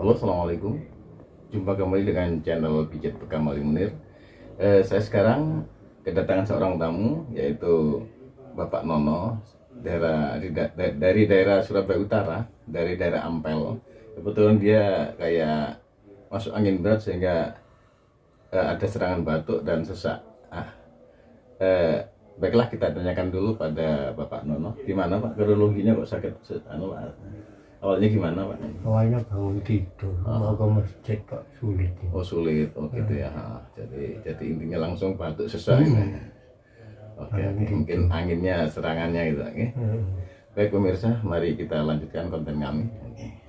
Halo, assalamualaikum. Jumpa kembali dengan channel Pijat Bekam Ali Munir. Saya sekarang kedatangan seorang tamu, yaitu Bapak Nono dari daerah Surabaya Utara, dari daerah Ampel. Kebetulan dia kayak masuk angin berat sehingga ada serangan batuk dan sesak. Eh, Baiklah, kita tanyakan dulu pada Bapak Nono, gimana Pak kronologinya kok sakit? Pak? Awalnya gimana Pak? Awalnya bangun tidur, mau ke masjid kok sulit ya. Oh sulit, oh gitu ya. Jadi intinya langsung batuk sesak gitu. Oke, mungkin anginnya, serangannya gitu. Oke. Baik pemirsa, mari kita lanjutkan konten kami. Oke.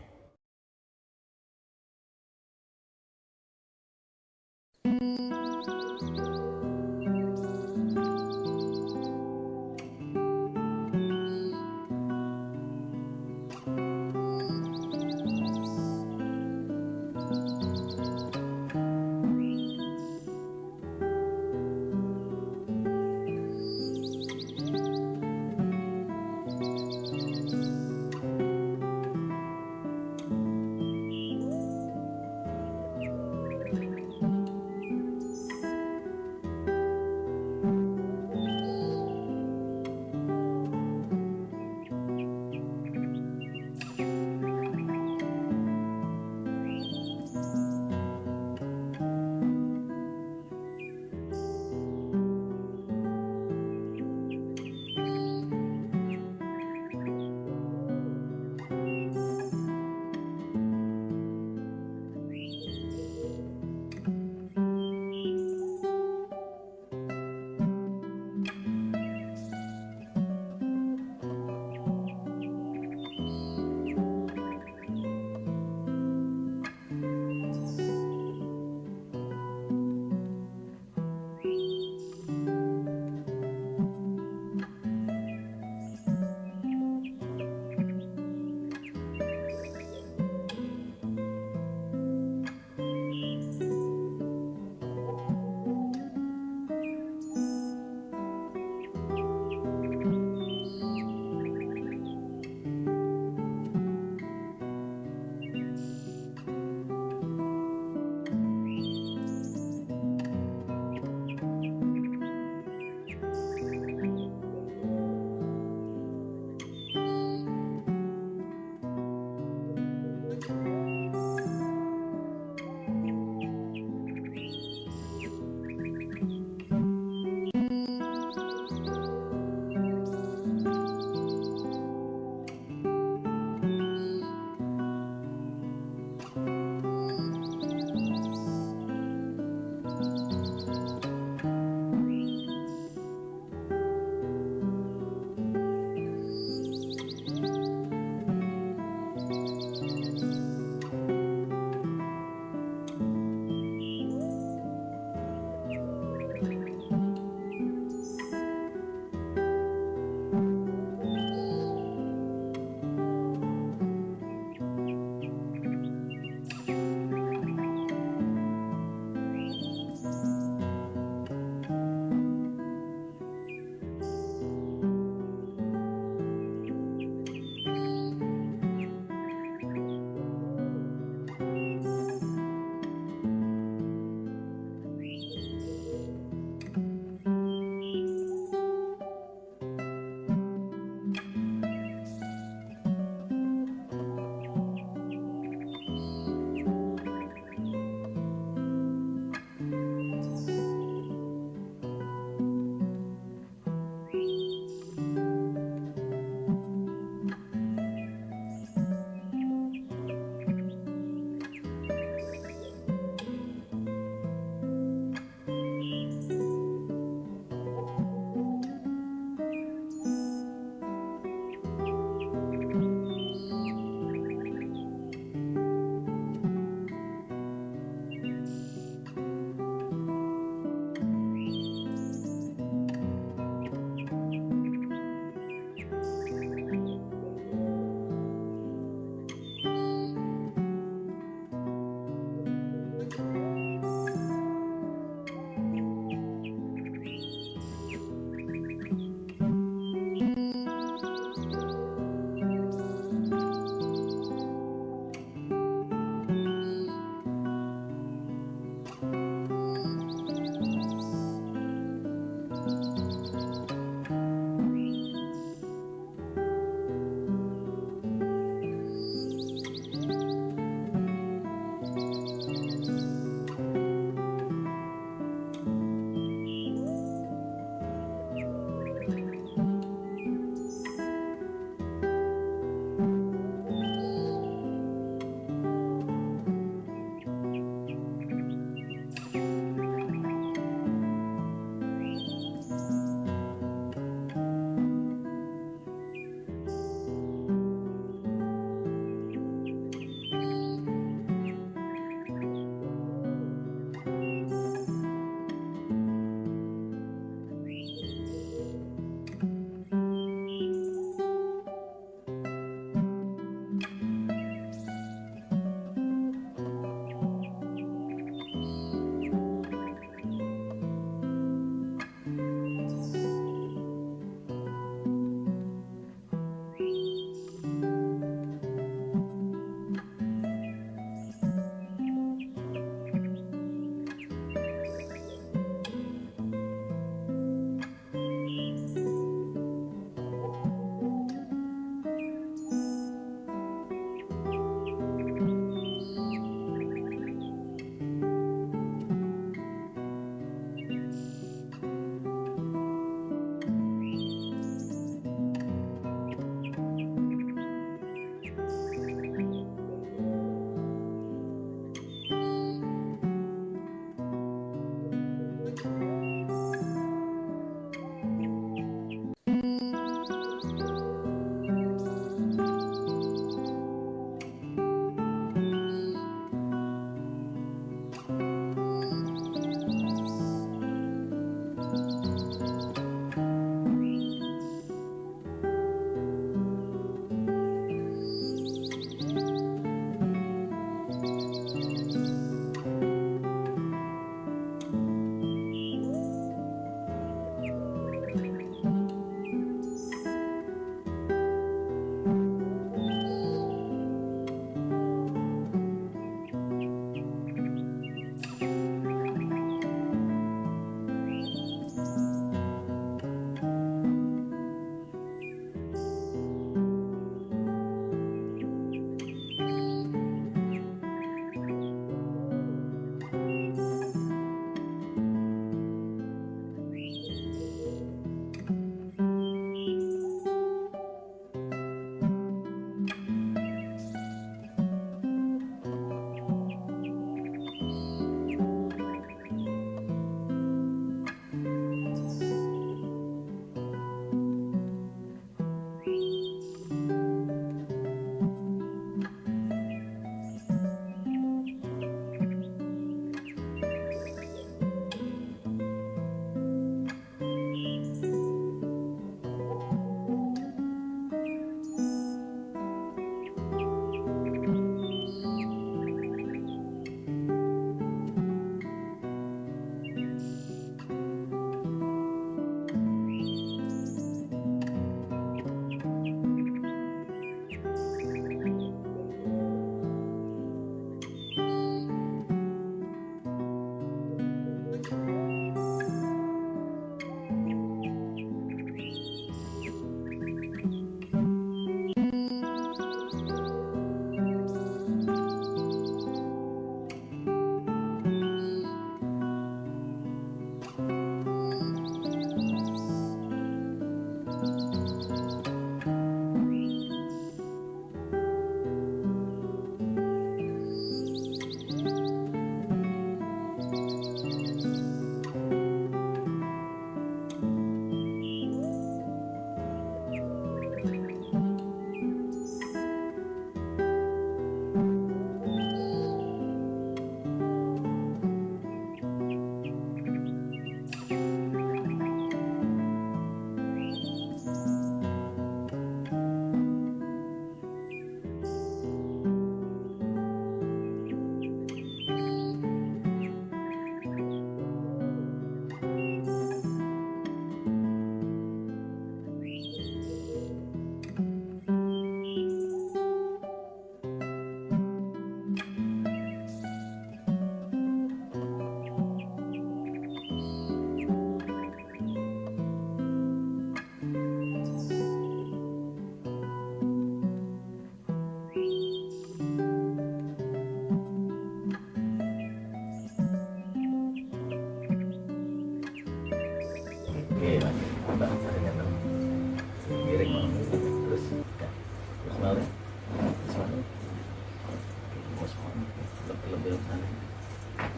lebih sana.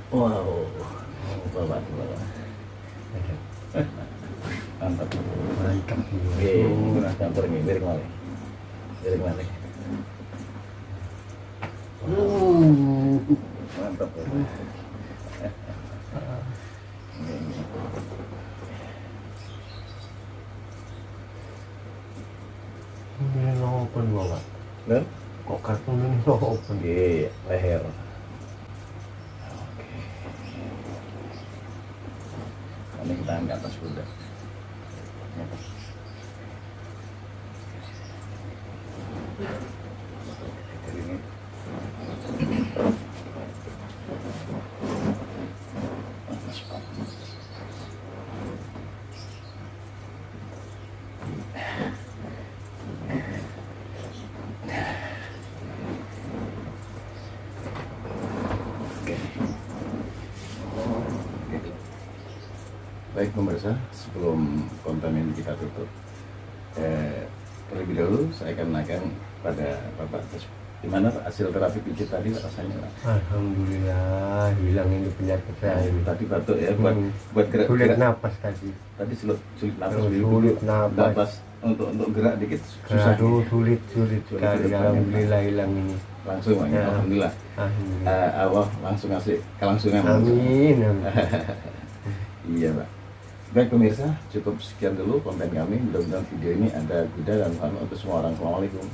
Wow, bapak. Mantap. Mantap Oke, gimana campur nih, biar kemana? Biar kemana? Mantap. Ini no open bapak. Dan? Kok kartun ini no open? Oke, leher. Oke. Ini kita angkat atas kuda. Ini. Baik pemirsa, sebelum konten ini kita tutup, terlebih dahulu saya akan menanyakan pada Bapak, gimana Pak hasil terapi pijat tadi rasanya Pak? Alhamdulillah hilang ini penyakit saya ini. Tadi batuk ya, buat gerak, Sulit gerak. napas tadi. Tadi sulit napas, Sulit napas. untuk gerak dikit susah. Aduh, sulit sekali. Alhamdulillah hilang ini. Langsung Pak, Ya. alhamdulillah. Alhamdulillah. Allah langsung ngasih kelangsungan. Amin. Iya Pak. Baik pemirsa, cukup sekian dulu konten kami. Mudah-mudahan video ini ada guna dan manfaat untuk semua orang. Assalamualaikum.